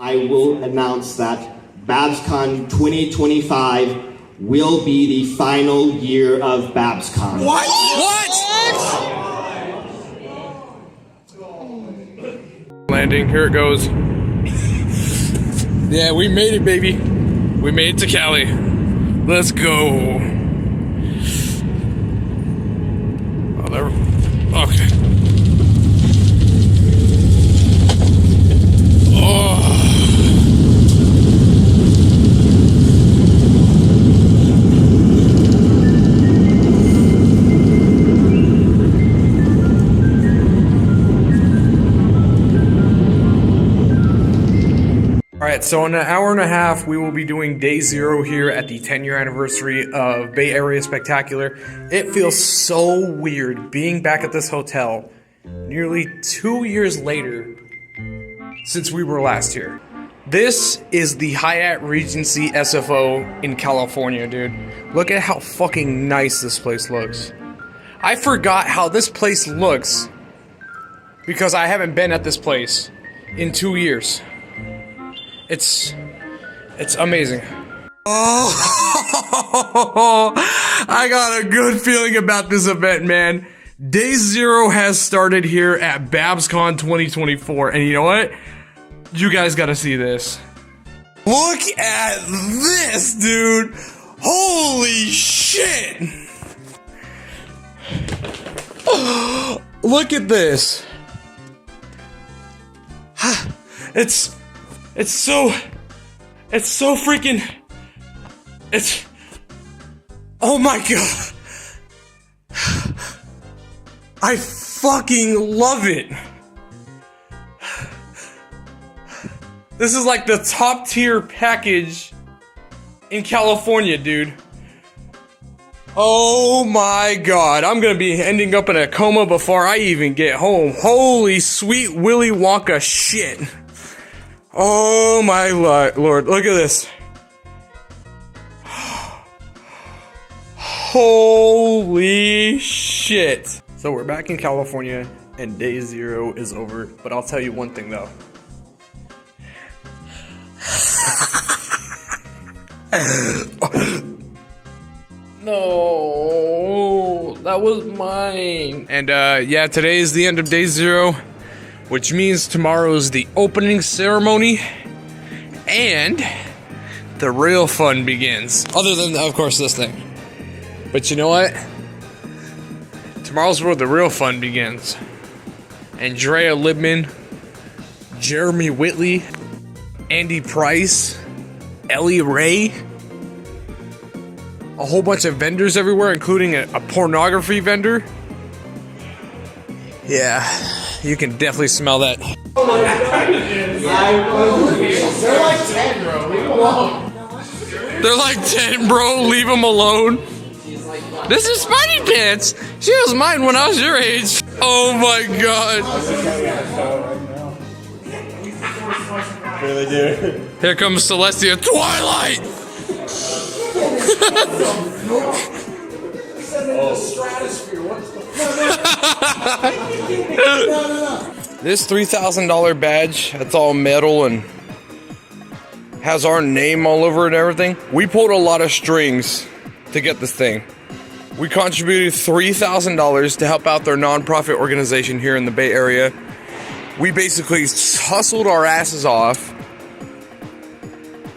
I will announce that BABSCon 2025 will be the final year of BABSCon. What? Landing, here it goes. Yeah, we made it, baby. We made it to Cali. Let's go. Oh, there. Okay. Oh. Alright, so in an hour and a half, we will be doing day 0 here at the 10-year anniversary of Bay Area Spectacular. It feels so weird being back at this hotel nearly 2 years later since we were last here. This is the Hyatt Regency SFO in California, dude. Look at how fucking nice this place looks. I forgot how this place looks because I haven't been at this place in 2 years. It's amazing. Oh, I got a good feeling about this event, man. Day 0 has started here at BABSCon 2024, and you know what? You guys gotta see this. Look at this, dude. Holy shit. Look at this. It's so freaking, oh my god. I fucking love it. This is like the top tier package in California, dude. Oh my god, I'm gonna be ending up in a coma before I even get home. Holy sweet Willy Wonka shit. Oh my lord, look at this. Holy shit. So we're back in California and day 0 is over, but I'll tell you one thing though. No, that was mine. And yeah, today is the end of day 0. Which means tomorrow is the opening ceremony, and the real fun begins. Other than, of course, this thing. But you know what? Tomorrow's where the real fun begins. Andrea Libman, Jeremy Whitley, Andy Price, Ellie Ray, a whole bunch of vendors everywhere, including a pornography vendor. Yeah. You can definitely smell that. Oh my god. They're like 10, bro. Leave them alone. They're like 10, bro. Leave them alone. This is Spidey Pants. She was mine when I was your age. Oh my god. Really do. Here comes Celestia Twilight. This $3,000 badge, that's all metal and has our name all over it and everything. We pulled a lot of strings to get this thing. We contributed $3,000 to help out their nonprofit organization here in the Bay Area. We basically hustled our asses off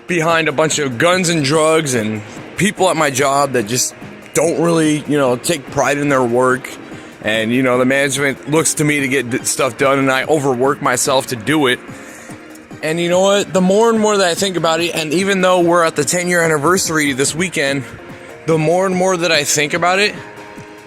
behind a bunch of guns and drugs and people at my job that just don't really, take pride in their work. And, the management looks to me to get stuff done, and I overwork myself to do it. And you know what? The more and more that I think about it, and even though we're at the 10-year anniversary this weekend, the more and more that I think about it,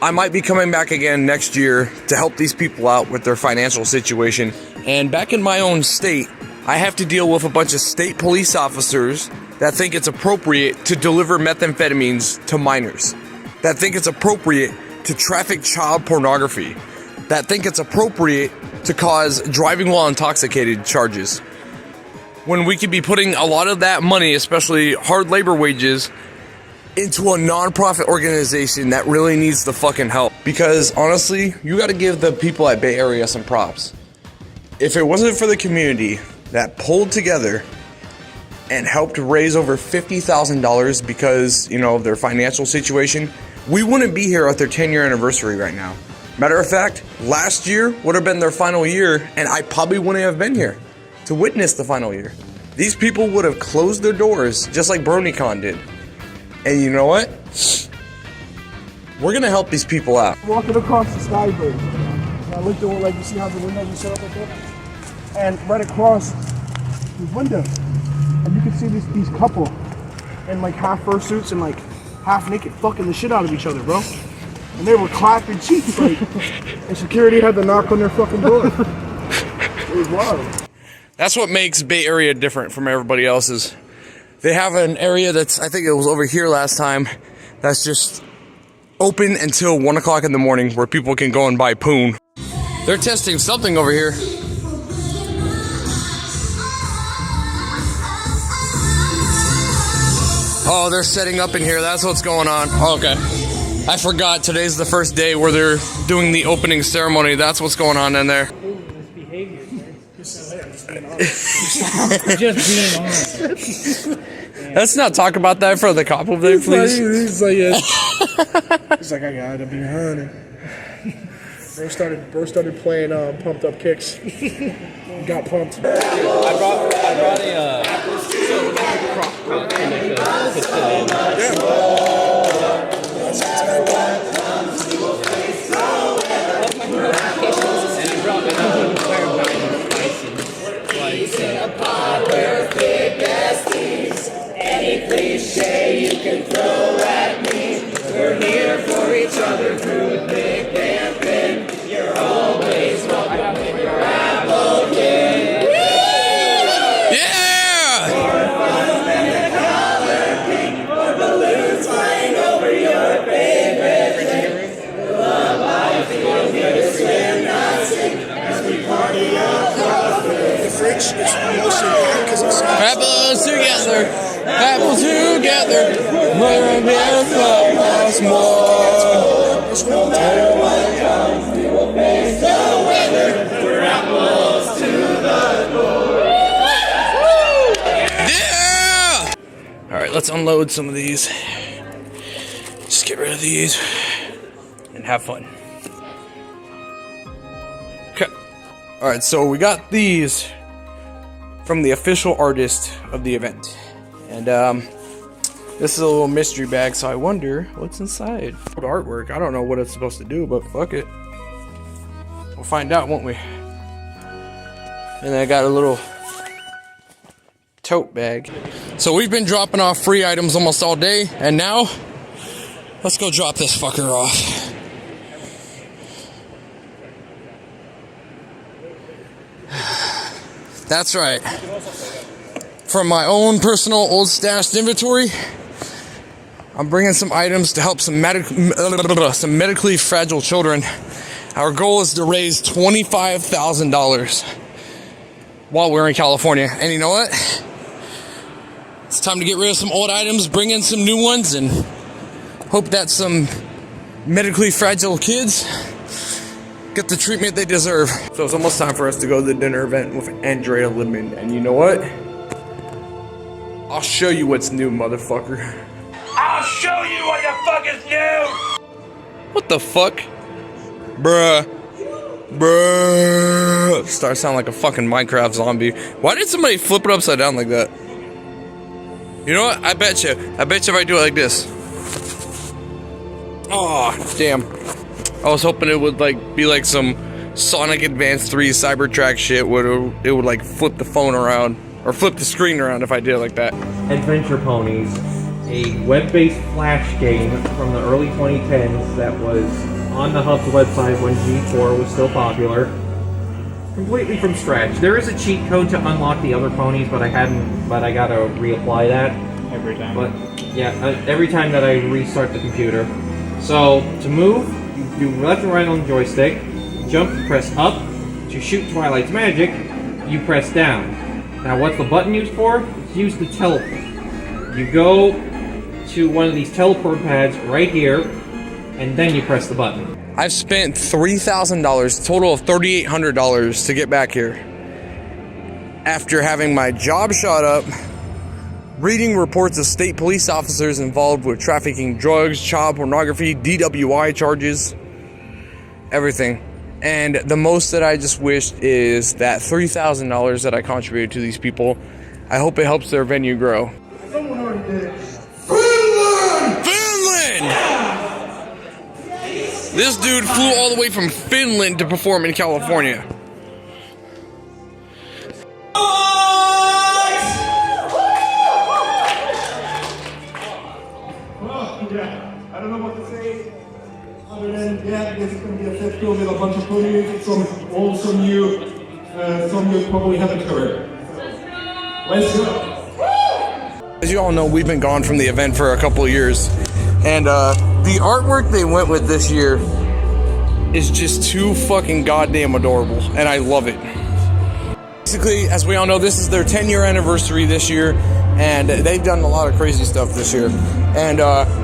I might be coming back again next year to help these people out with their financial situation. And back in my own state, I have to deal with a bunch of state police officers that think it's appropriate to deliver methamphetamines to minors, that think it's appropriate to traffic child pornography, that think it's appropriate to cause driving while intoxicated charges, when we could be putting a lot of that money, especially hard labor wages, into a nonprofit organization that really needs the fucking help. Because honestly, you gotta give the people at Bay Area some props. If it wasn't for the community, that pulled together and helped raise over $50,000 because, you know, of their financial situation, we wouldn't be here at their 10-year anniversary right now. Matter of fact, last year would have been their final year, and I probably wouldn't have been here to witness the final year. These people would have closed their doors just like BronyCon did. And you know what? We're gonna help these people out. Walking across the sky bridge, and I looked over, like, you see how the windows are set up like that? And right across the window, and you can see these couple in like half fursuits and like half naked fucking the shit out of each other, bro. And they were clapping cheeks, like, and security had to knock on their fucking door. It was wild. That's what makes Bay Area different from everybody else's. They have an area that's, I think it was over here last time, that's just open until 1 o'clock in the morning where people can go and buy poon. They're testing something over here. Oh, they're setting up in here. That's what's going on. Oh, okay. I forgot today's the first day where they're doing the opening ceremony. That's what's going on in there. Let's not talk about that for the cop over there, please. He's like, I gotta be honest. Bro started playing pumped up kicks. Got pumped. I brought a crock pot and I could put it in. And I brought another Any cliche you can throw at me. We're here for each other through thick and thin. You're always welcome in your apple kid. Yeah! More fun than a color king or balloons flying over your favorite drink. Love I feel here swim not sink as we party across the fridge is mostly hot because it's Apples together. Apples together, we're here for us more. no matter what comes, we will face the weather. We're apples to the door. Yeah! Alright, let's unload some of these. Just get rid of these and have fun. Okay. Alright, so we got these from the official artist of the event. And this is a little mystery bag, so I wonder what's inside. Artwork, I don't know what it's supposed to do, but fuck it. We'll find out, won't we? And then I got a little tote bag. So we've been dropping off free items almost all day, and now let's go drop this fucker off. That's right. From my own personal old stashed inventory, I'm bringing some items to help some medically fragile children. Our goal is to raise $25,000 while we're in California. And you know what? It's time to get rid of some old items, bring in some new ones, and hope that some medically fragile kids get the treatment they deserve. So it's almost time for us to go to the dinner event with Andrea Lippman. And you know what? I'll show you what's new, motherfucker. I'll show you what the fuck is new. What the fuck? Bruh. Bruh. Start sounding like a fucking Minecraft zombie. Why did somebody flip it upside down like that? You know what? I bet you if I do it like this. Oh, damn. I was hoping it would like be like some Sonic Advance 3 Cybertrack shit where it would like flip the phone around or flip the screen around if I did it like that. Adventure Ponies, a web-based flash game from the early 2010s that was on the Hub's website when G4 was still popular. Completely from scratch. There is a cheat code to unlock the other ponies, but I gotta reapply that. Every time. But yeah, every time that I restart the computer. So to move, you do left and right on the joystick. Jump, you press up. To shoot Twilight's magic, you press down. Now what's the button used for? It's used to teleport. You go to one of these teleport pads right here, and then you press the button. I've spent $3,000, total of $3,800 to get back here. after having my job shot up, reading reports of state police officers involved with trafficking drugs, child pornography, DWI charges, everything. And the most that I just wished is that $3,000 that I contributed to these people. I hope it helps their venue grow. Someone already did it. Finland! This dude flew all the way from Finland to perform in California. Yeah, I don't know what to say other than this is going to be a set film with a bunch of ponies, some you probably haven't heard. Let's go. As you all know, we've been gone from the event for a couple of years, and the artwork they went with this year is just too fucking goddamn adorable, and I love it. Basically, as we all know, this is their 10-year anniversary this year, and they've done a lot of crazy stuff this year. And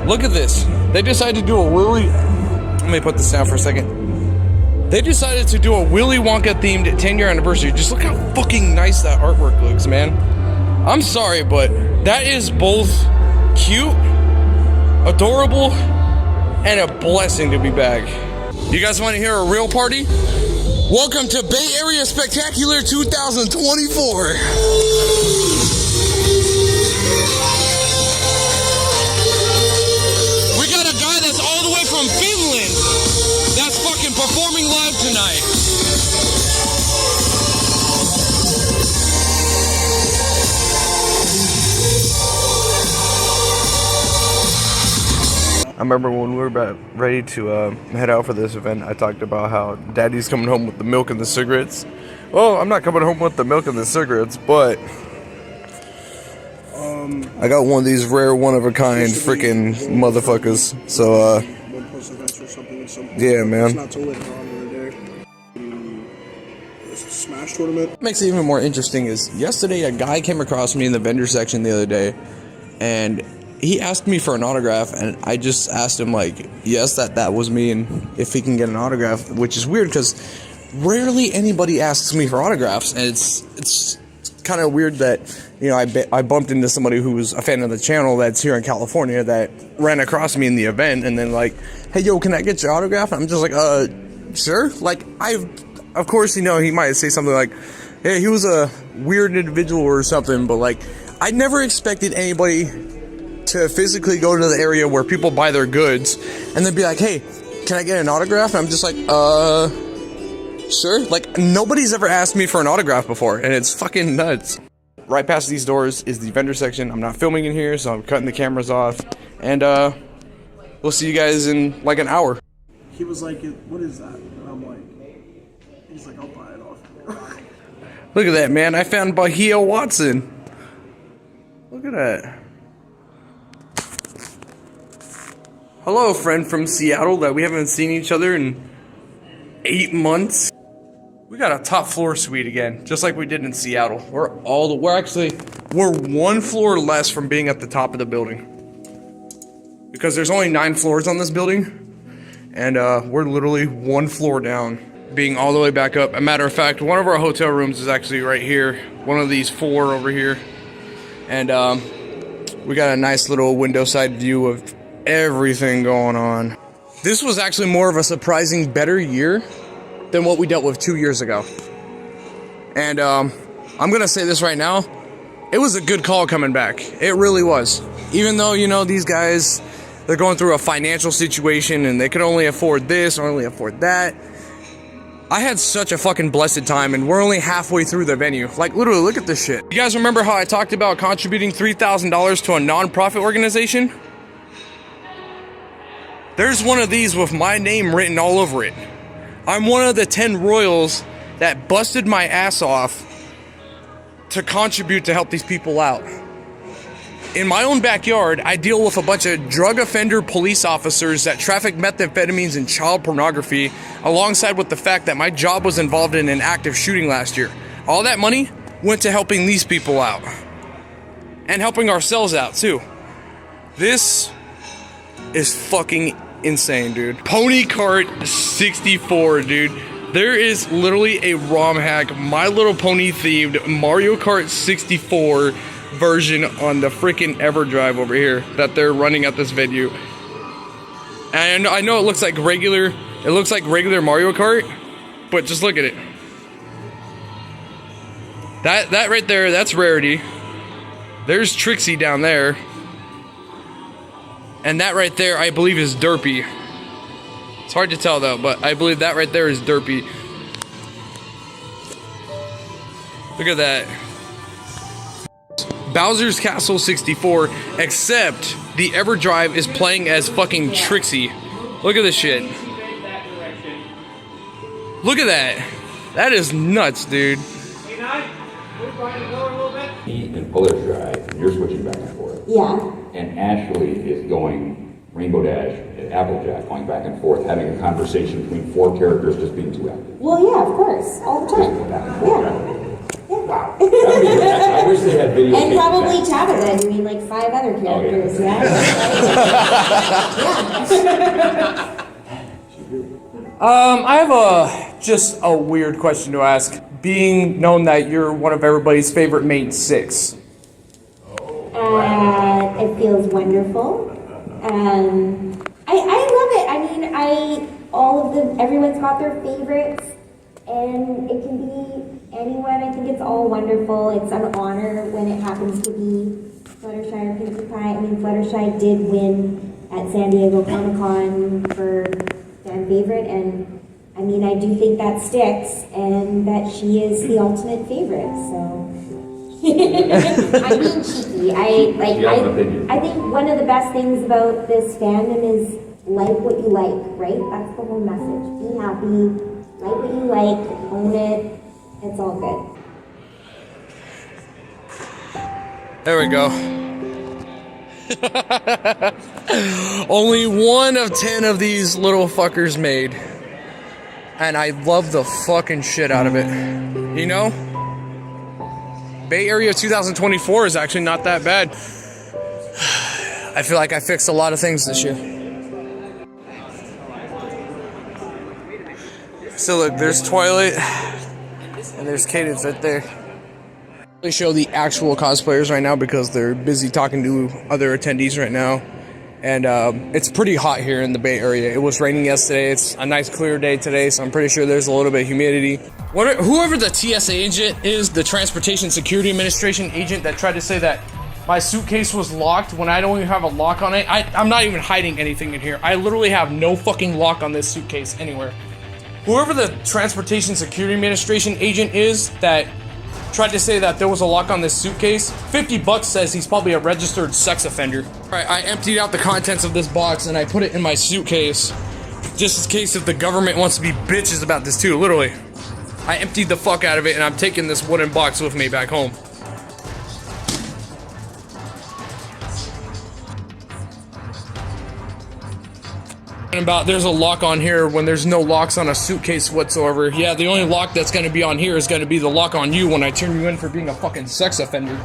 look at this. They decided to do a Willy... Let me put this down for a second. They decided to do a Willy Wonka-themed 10-year anniversary. Just look how fucking nice that artwork looks, man. I'm sorry, but that is both cute, adorable, and a blessing to be back. You guys want to hear a real party? Welcome to Bay Area Spectacular 2024. We got a guy that's all the way from Finland that's fucking performing live tonight. I remember when we were about ready to head out for this event, I talked about how Daddy's coming home with the milk and the cigarettes. Well, I'm not coming home with the milk and the cigarettes, but I got one of these rare, one-of-a-kind freaking motherfuckers. So, yeah, man. It's not till later on in the day. It's a Smash tournament. What makes it even more interesting is yesterday a guy came across me in the vendor section the other day, and he asked me for an autograph, and I just asked him, like, yes, that was me, and if he can get an autograph, which is weird because rarely anybody asks me for autographs, and it's kind of weird that, you know, I bumped into somebody who was a fan of the channel that's here in California that ran across me in the event, and then like, hey, yo, can I get your autograph? And I'm just like, sure. Like, of course, you know, he might say something like, hey, he was a weird individual or something, but like, I never expected anybody to physically go to the area where people buy their goods and then be like, hey, can I get an autograph? And I'm just like, sure. Like, nobody's ever asked me for an autograph before, and it's fucking nuts. Right past these doors is the vendor section. I'm not filming in here, so I'm cutting the cameras off, and we'll see you guys in like an hour. He was like, what is that? And I'm like, he's like, I'll buy it off you. Look at that, man. I found Bahia Watson. Look at that. Hello, friend from Seattle that we haven't seen each other in 8 months. We got a top floor suite again, just like we did in Seattle. We're one floor less from being at the top of the building. Because there's only 9 floors on this building, and we're literally 1 floor down, being all the way back up. As a matter of fact, one of our hotel rooms is actually right here. One of these 4 over here. And we got a nice little window side view of everything going on. This was actually more of a surprising better year than what we dealt with 2 years ago. And I'm gonna say this right now, it was a good call coming back. It really was. Even though, you know, these guys, they're going through a financial situation and they could only afford this or only afford that. I had such a fucking blessed time, and we're only halfway through the venue. Like, literally, look at this shit. You guys remember how I talked about contributing $3,000 to a non-profit organization? There's one of these with my name written all over it. I'm one of the 10 royals that busted my ass off to contribute to help these people out. In my own backyard, I deal with a bunch of drug offender police officers that traffic methamphetamines and child pornography, alongside with the fact that my job was involved in an active shooting last year. All that money went to helping these people out. And helping ourselves out, too. This is fucking insane, dude. Pony Cart 64, dude. There is literally a ROM hack, My Little Pony themed Mario Kart 64 version on the freaking EverDrive over here that they're running at this venue. And I know it looks like regular Mario Kart, but just look at it. That right there, that's Rarity. There's Trixie down there. And that right there, I believe, is Derpy. It's hard to tell though, but I believe that right there is Derpy. Look at that. Bowser's Castle 64, except the EverDrive is playing as fucking Trixie. Look at this shit. Look at that. That is nuts, dude. And Polar Drive, and you're switching back and forth. Yeah. And Ashley is going Rainbow Dash and Applejack, going back and forth, having a conversation between 4 characters, just being 2 actors. Well, yeah, of course, all the time. Back and forth, back and forth. Wow. I wish they had video. And probably Tabitha doing like 5 other characters, yeah. I have just a weird question to ask. Being known that you're one of everybody's favorite main 6. It feels wonderful. I love it. I mean, everyone's got their favorites, and it can be anyone. I think it's all wonderful. It's an honor when it happens to be Fluttershy or Pinkie Pie. I mean, Fluttershy did win at San Diego Comic-Con for fan favorite, and I mean, I do think that sticks, and that she is the ultimate favorite, so. I'm being cheeky. I think one of the best things about this fandom is like what you like, right? That's the whole message. Be happy, like what you like, own it, it's all good. There we go. Only 1 of 10 of these little fuckers made. And I love the fucking shit out of it. You know? Bay Area 2024 is actually not that bad. I feel like I fixed a lot of things this year. So look, there's Twilight, and there's Cadence right there. They show the actual cosplayers right now because they're busy talking to other attendees right now. And it's pretty hot here in the Bay Area. It was raining yesterday. It's a nice clear day today, so I'm pretty sure there's a little bit of humidity. Whoever the TSA agent is, the Transportation Security Administration agent that tried to say that my suitcase was locked when I don't even have a lock on it. I'm not even hiding anything in here. I literally have no fucking lock on this suitcase anywhere. Whoever the Transportation Security Administration agent is that tried to say that there was a lock on this suitcase, $50 says he's probably a registered sex offender. Alright, I emptied out the contents of this box and I put it in my suitcase. Just in case if the government wants to be bitches about this too, literally. I emptied the fuck out of it and I'm taking this wooden box with me back home. About there's a lock on here when there's no locks on a suitcase whatsoever. Yeah, the only lock that's gonna be on here is gonna be the lock on you when I turn you in for being a fucking sex offender.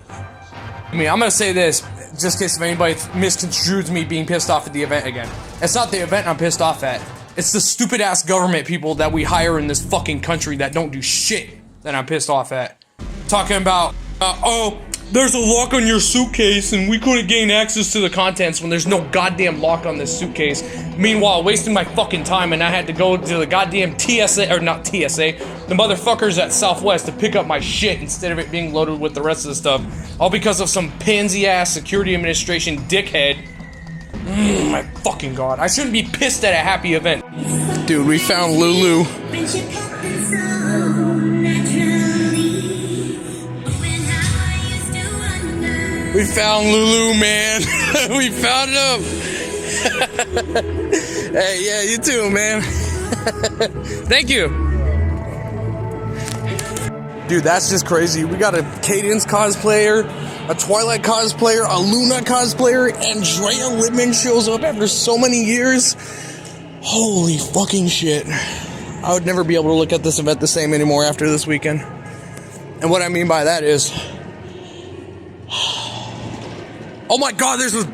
I mean, I'm gonna say this, just in case if anybody misconstrues me being pissed off at the event again. It's not the event I'm pissed off at. It's the stupid ass government people that we hire in this fucking country that don't do shit that I'm pissed off at. Talking about, oh, there's a lock on your suitcase and we couldn't gain access to the contents when there's no goddamn lock on this suitcase. Meanwhile, wasting my fucking time and I had to go to the goddamn TSA, or not TSA, the motherfuckers at Southwest to pick up my shit instead of it being loaded with the rest of the stuff. All because of some pansy ass security administration dickhead. My fucking god. I shouldn't be pissed at a happy event. Dude, we found Lulu. We found Lulu, man. We found him. Hey, yeah, you too, man. Thank you. Dude, that's just crazy. We got a Cadence cosplayer, a Twilight cosplayer, a Luna cosplayer, and Drea Whitman shows up after so many years. Holy fucking shit. I would never be able to look at this event the same anymore after this weekend. And what I mean by that is... Oh my god, there's a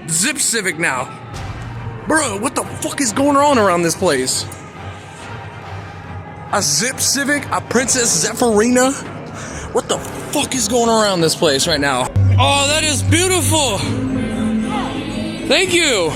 Zip Civic now. Bro, what the fuck is going on around this place? a Zip Civic, a Princess Zephyrina. What the fuck is going around this place right now? Oh, that is beautiful. Thank you.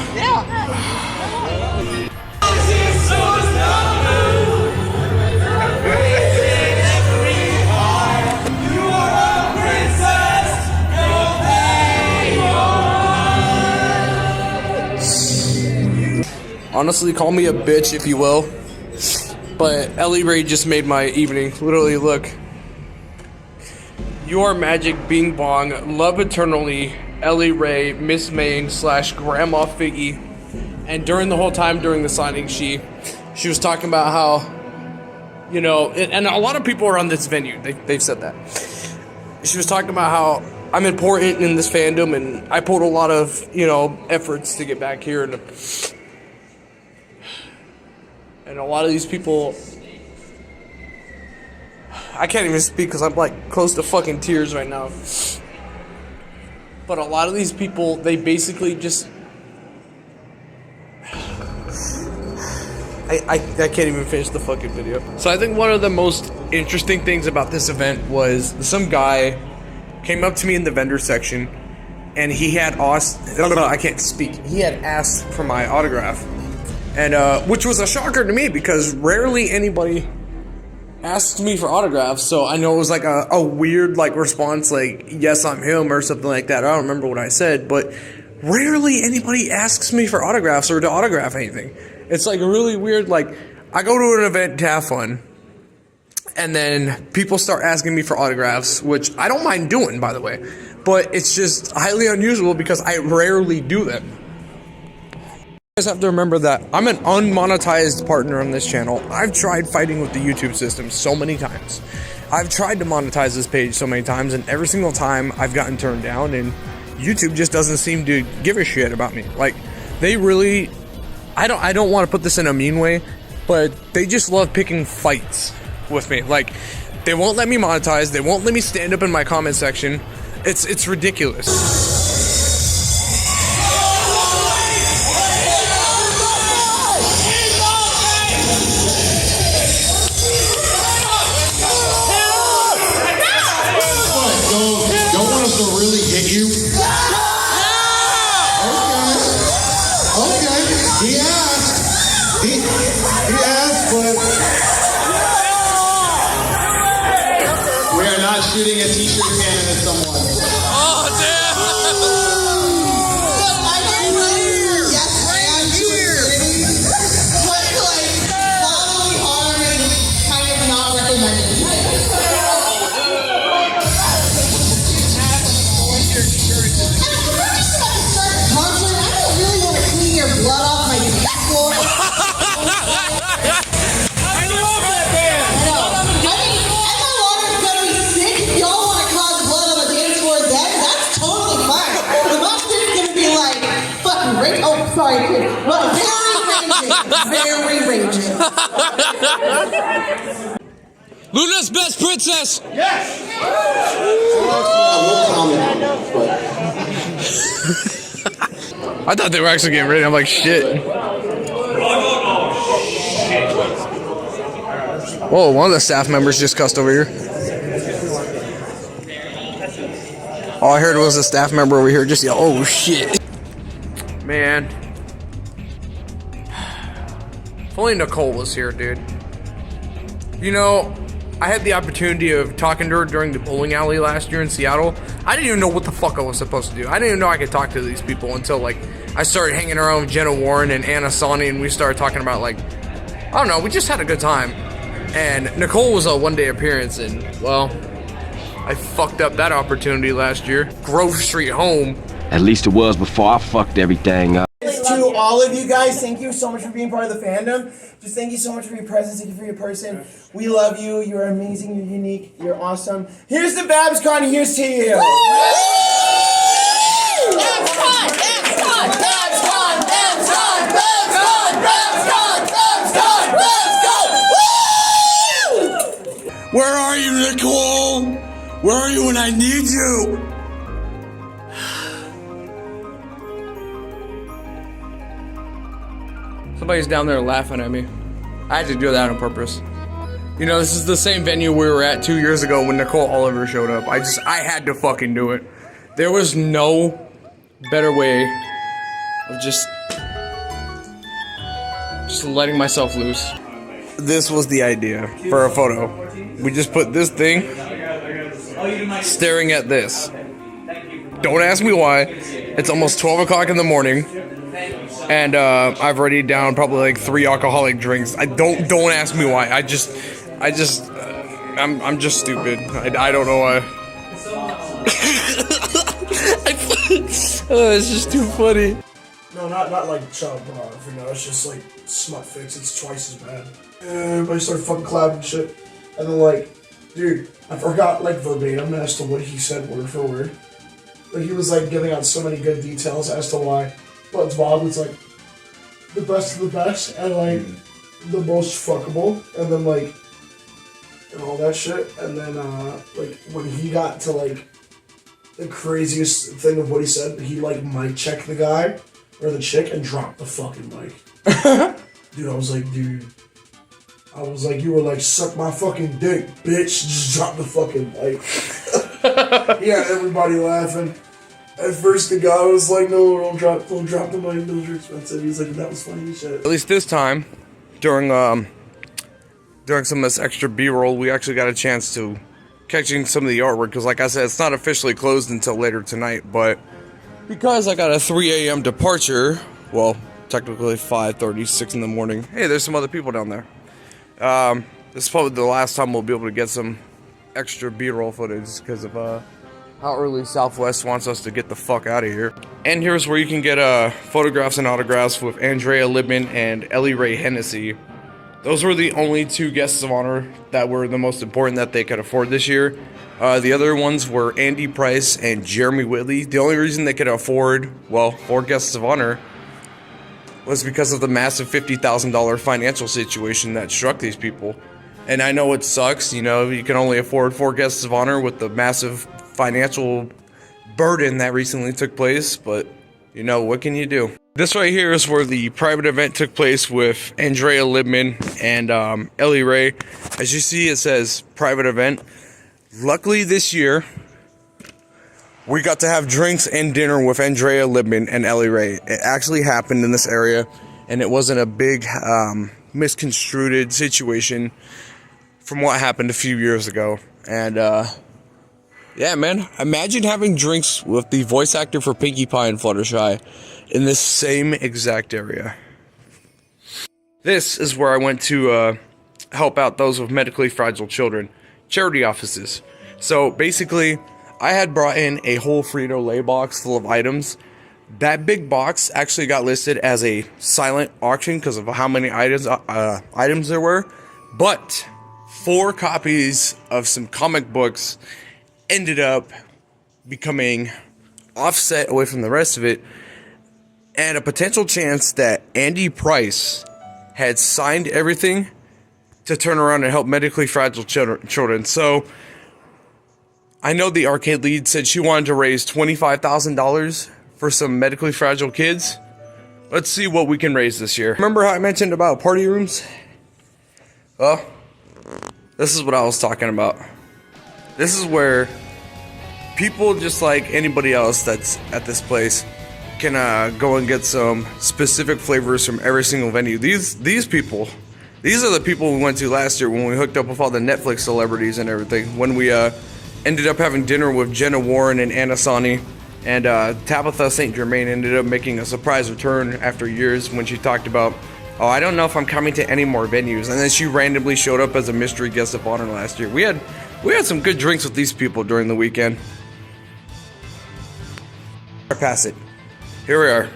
Honestly, call me a bitch if you will, but Ellie Ray just made my evening. Literally, look. You are magic, Bing Bong, love eternally, Ellie Ray, Miss Main / Grandma Figgy. And during the whole time during the signing, she was talking about how, you know, and a lot of people are on this venue. They've said that. She was talking about how I'm important in this fandom, and I pulled a lot of, you know, efforts to get back here, and a lot of these people, I can't even speak because I'm like close to fucking tears right now. But a lot of these people, they basically just, I can't even finish the fucking video. So I think one of the most interesting things about this event was some guy came up to me in the vendor section, and he had asked, I can't speak. He had asked for my autograph. And, which was a shocker to me because rarely anybody asked me for autographs. So I know it was like a weird like response, like, yes, I'm him or something like that. I don't remember what I said, but rarely anybody asks me for autographs or to autograph anything. It's like really weird. Like, I go to an event to have fun, and then people start asking me for autographs, which I don't mind doing, by the way. But it's just highly unusual because I rarely do them. You guys have to remember that I'm an unmonetized partner on this channel. I've tried fighting with the YouTube system so many times. I've tried to monetize this page so many times, and every single time I've gotten turned down, and YouTube just doesn't seem to give a shit about me. Like, they really, I don't want to put this in a mean way, but they just love picking fights with me. Like, they won't let me monetize, they won't let me stand up in my comment section. It's ridiculous. Shooting a t-shirt cannon at someone. Oh, damn! Yes, I am here. But like, following hard and kind of not recommended. I don't really want to clean your blood off my floor. Oh, sorry, kid. Well, very raging. Luna's best princess! Yes! I thought they were actually getting ready. I'm like, shit. Whoa, one of the staff members just cussed over here. All I heard was a staff member over here just yell, oh shit. Man. If only Nicole was here, dude. You know, I had the opportunity of talking to her during the bowling alley last year in Seattle. I didn't even know what the fuck I was supposed to do. I didn't even know I could talk to these people until, like, I started hanging around with Jenna Warren and Anna Sani, and we started talking about, like, I don't know, we just had a good time. And Nicole was a one-day appearance, and, well, I fucked up that opportunity last year. Grove Street home. At least it was before I fucked everything up. To all of you guys, thank you so much for being part of the fandom. Just thank you so much for your presence, thank you for your person. We love you, you're amazing, you're unique, you're awesome. Here's the BABSCon, here's to you. BABSCon! BABSCon! BABSCon! BABSCon! BABSCon! BABSCon! BABSCon! BABSCon! Woo! Where are you, Nicole? Where are you when I need you? Somebody's down there laughing at me. I had to do that on purpose. You know, this is the same venue we were at 2 years ago when Nicole Oliver showed up. I had to fucking do it. There was no better way of just letting myself loose. This was the idea for a photo. We just put this thing staring at this. Don't ask me why. It's almost 12 o'clock in the morning. And I've already down probably like 3 alcoholic drinks. Don't ask me why. I'm just stupid. I don't know why. It's just too funny. No, not like child pornography. No, it's just like smut fix. It's twice as bad. And everybody started fucking clapping shit, and then like, dude, I forgot like verbatim as to what he said word for word. Like he was like giving out so many good details as to why SpongeBob was like the best of the best and like the most fuckable, and then like and all that shit, and then like when he got to like the craziest thing of what he said, he like mic checked the guy or the chick and dropped the fucking mic. Dude, I was like, you were like, suck my fucking dick, bitch. Just drop the fucking mic. Yeah, everybody laughing. At first, the guy was like, no, don't drop the mic, those are expensive. He's like, that was funny as shit. At least this time, during some of this extra B-roll, we actually got a chance to catching some of the artwork, because like I said, it's not officially closed until later tonight, but because I got a 3 a.m. departure, well, technically 5:36 in the morning. Hey, there's some other people down there. This is probably the last time we'll be able to get some extra B-roll footage because of how early Southwest wants us to get the fuck out of here. And here's where you can get photographs and autographs with Andrea Libman and Ellie Ray Hennessy. Those were the only 2 guests of honor that were the most important that they could afford this year. The other ones were Andy Price and Jeremy Whitley. The only reason they could afford, well, 4 guests of honor was because of the massive $50,000 financial situation that struck these people. And I know it sucks, you know, you can only afford 4 guests of honor with the massive financial burden that recently took place, but, you know, what can you do? This right here is where the private event took place with Andrea Libman and Ellie Ray. As you see, it says private event. Luckily this year, we got to have drinks and dinner with Andrea Libman and Ellie Ray. It actually happened in this area, and it wasn't a big misconstrued situation from what happened a few years ago. And yeah, man, imagine having drinks with the voice actor for Pinkie Pie and Fluttershy in this same exact area. This is where I went to help out those with medically fragile children, charity offices. So basically, I had brought in a whole Frito-Lay box full of items. That big box actually got listed as a silent auction because of how many items there were. But 4 copies of some comic books ended up becoming offset away from the rest of it, and a potential chance that Andy Price had signed everything to turn around and help medically fragile children. So I know the arcade lead said she wanted to raise $25,000 for some medically fragile kids. Let's see what we can raise this year. Remember how I mentioned about party rooms? Well, this is what I was talking about. This is where people just like anybody else that's at this place can go and get some specific flavors from every single venue. These people, these are the people we went to last year when we hooked up with all the Netflix celebrities and everything. When we ended up having dinner with Jenna Warren and Anna Sani, and Tabitha St. Germain ended up making a surprise return after years when she talked about, oh, I don't know if I'm coming to any more venues. And then she randomly showed up as a mystery guest of honor last year. We had some good drinks with these people during the weekend. Pass it. Here we are.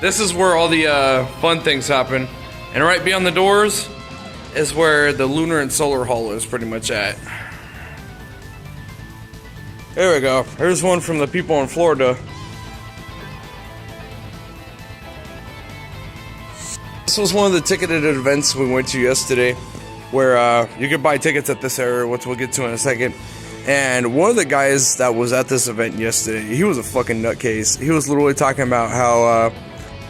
This is where all the fun things happen. And right beyond the doors is where the Lunar and Solar Hall is pretty much at. There we go. Here's one from the people in Florida. This was one of the ticketed events we went to yesterday, where you could buy tickets at this area, which we'll get to in a second. And one of the guys that was at this event yesterday, he was a fucking nutcase. He was literally talking about how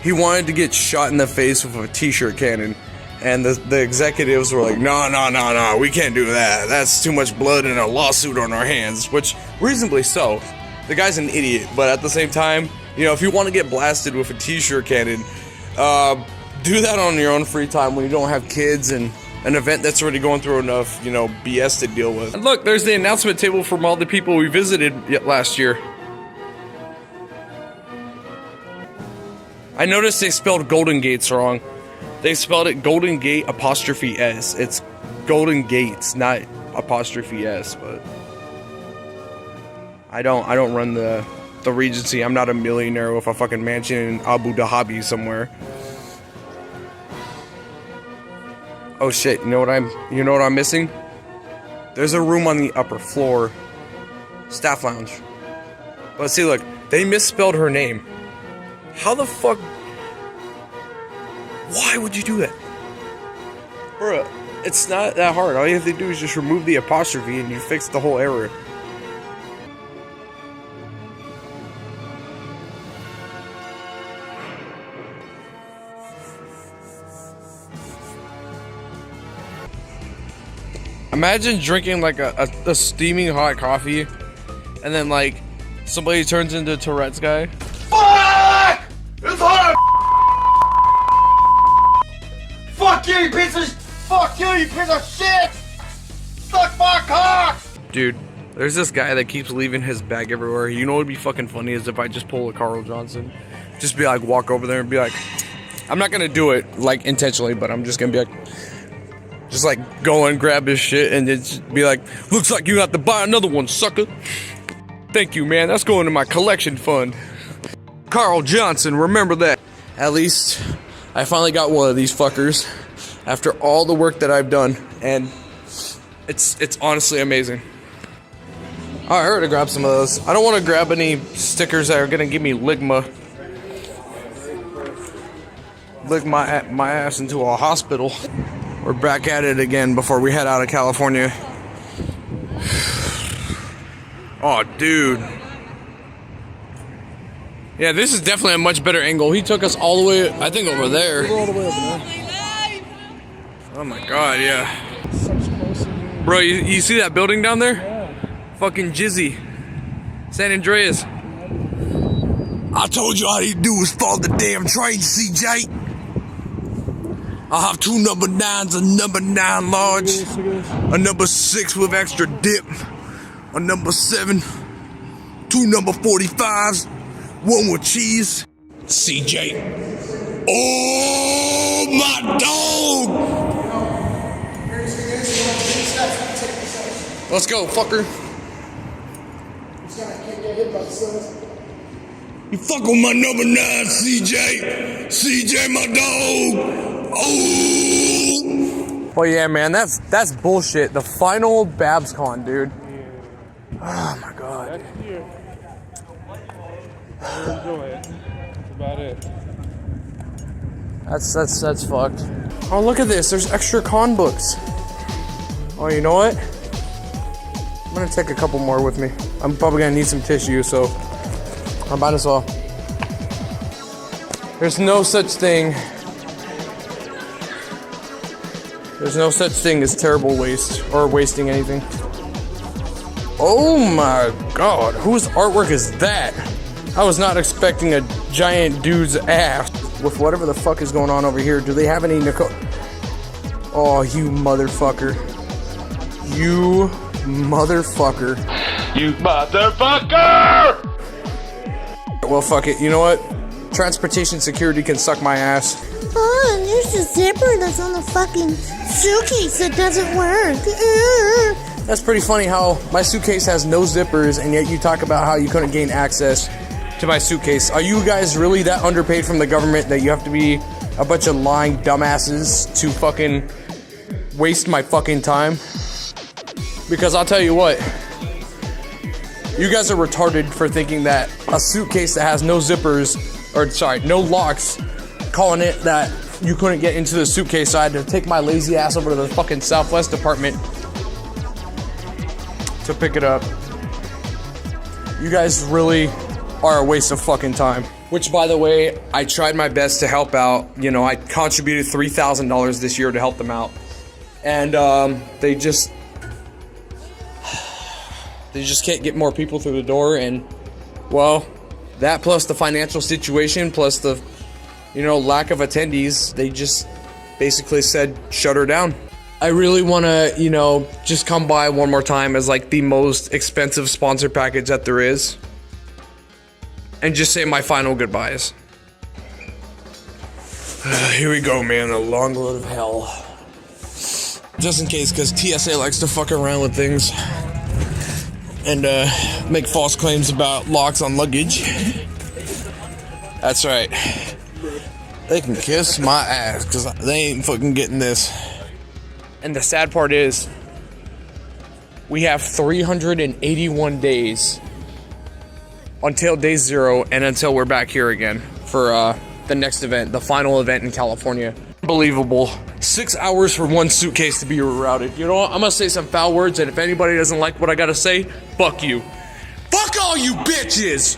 he wanted to get shot in the face with a t-shirt cannon. and the executives were like, no, we can't do that. That's too much blood and a lawsuit on our hands, which reasonably so. The guy's an idiot, but at the same time, you know, if you want to get blasted with a t-shirt cannon, do that on your own free time when you don't have kids and an event that's already going through enough, you know, BS to deal with. And look, there's the announcement table from all the people we visited last year. I noticed they spelled Golden Gates wrong. They spelled it Golden Gate apostrophe S. It's Golden Gates, not apostrophe S, but I don't run the Regency. I'm not a millionaire with a fucking mansion in Abu Dhabi somewhere. Oh shit, you know what I'm missing? There's a room on the upper floor. Staff lounge. But see, look, they misspelled her name. How the fuck? Why would you do that? Bruh, it's not that hard. All you have to do is just remove the apostrophe and you fix the whole error. Imagine drinking like a steaming hot coffee and then like somebody turns into Tourette's guy. Fuck! It's hot! Fuck you, you piece of shit! Suck my cock! Dude, there's this guy that keeps leaving his bag everywhere. You know what would be fucking funny is if I just pull a Carl Johnson. Just be like, walk over there and be like, I'm not gonna do it like intentionally, but I'm just gonna be like, just like go and grab his shit and just be like, looks like you have to buy another one, sucker. Thank you, man. That's going to my collection fund. Carl Johnson, remember that. At least I finally got one of these fuckers after all the work that I've done, and it's honestly amazing. I heard to grab some of those. I don't want to grab any stickers that are gonna give me lick my ass into a hospital. We're back at it again before we head out of California. Oh, dude. Yeah, this is definitely a much better angle. He took us all the way, I think, over there. All the way over there. Oh my god, yeah. Bro, you see that building down there? Yeah. Fucking Jizzy. San Andreas. I told you all you do was follow the damn train, CJ. I'll have 2 number 9s, a number 9 large, a number 6 with extra dip, a number 7, 2 number 45s, 1 with cheese. CJ. Oh, my dog! Let's go, fucker. You fuck with my number 9, CJ. CJ, my dog. Oh. Well, yeah, man, that's bullshit. The final BABSCon, dude. Oh my god. That's here. Enjoy it. That's about it. That's fucked. Oh, look at this. There's extra con books. Oh, you know what? I'm gonna take a couple more with me. I'm probably gonna need some tissue, so I might as well. There's no such thing. There's no such thing as terrible waste or wasting anything. Oh my god, whose artwork is that? I was not expecting a giant dude's ass with whatever the fuck is going on over here. Do they have any Nicole? Oh, you motherfucker. You motherfucker. You motherfucker! Well, fuck it. You know what? Transportation security can suck my ass. Oh, and there's a zipper that's on the fucking suitcase that doesn't work. That's pretty funny how my suitcase has no zippers, and yet you talk about how you couldn't gain access to my suitcase. Are you guys really that underpaid from the government that you have to be a bunch of lying dumbasses to fucking waste my fucking time? Because I'll tell you what, you guys are retarded for thinking that a suitcase that has no zippers, or sorry, no locks, calling it that you couldn't get into the suitcase, so I had to take my lazy ass over to the fucking Southwest Department to pick it up. You guys really are a waste of fucking time. which, by the way, I tried my best to help out. You know, I contributed $3,000 this year to help them out. And they just can't get more people through the door. And, well, that plus the financial situation, plus the, you know, lack of attendees, they just basically said, shut her down. I really want to, you know, just come by one more time as like the most expensive sponsor package that there is. And just say my final goodbyes. Here we go, man. A long road of hell. Just in case, because TSA likes to fuck around with things. And make false claims about locks on luggage. That's right. They can kiss my ass, because they ain't fucking getting this. And the sad part is, we have 381 days until day 0 and until we're back here again for the next event, the final event in California. Unbelievable. 6 hours for one suitcase to be rerouted. You know what? I'm gonna say some foul words, and if anybody doesn't like what I gotta say, fuck you. Fuck all you bitches!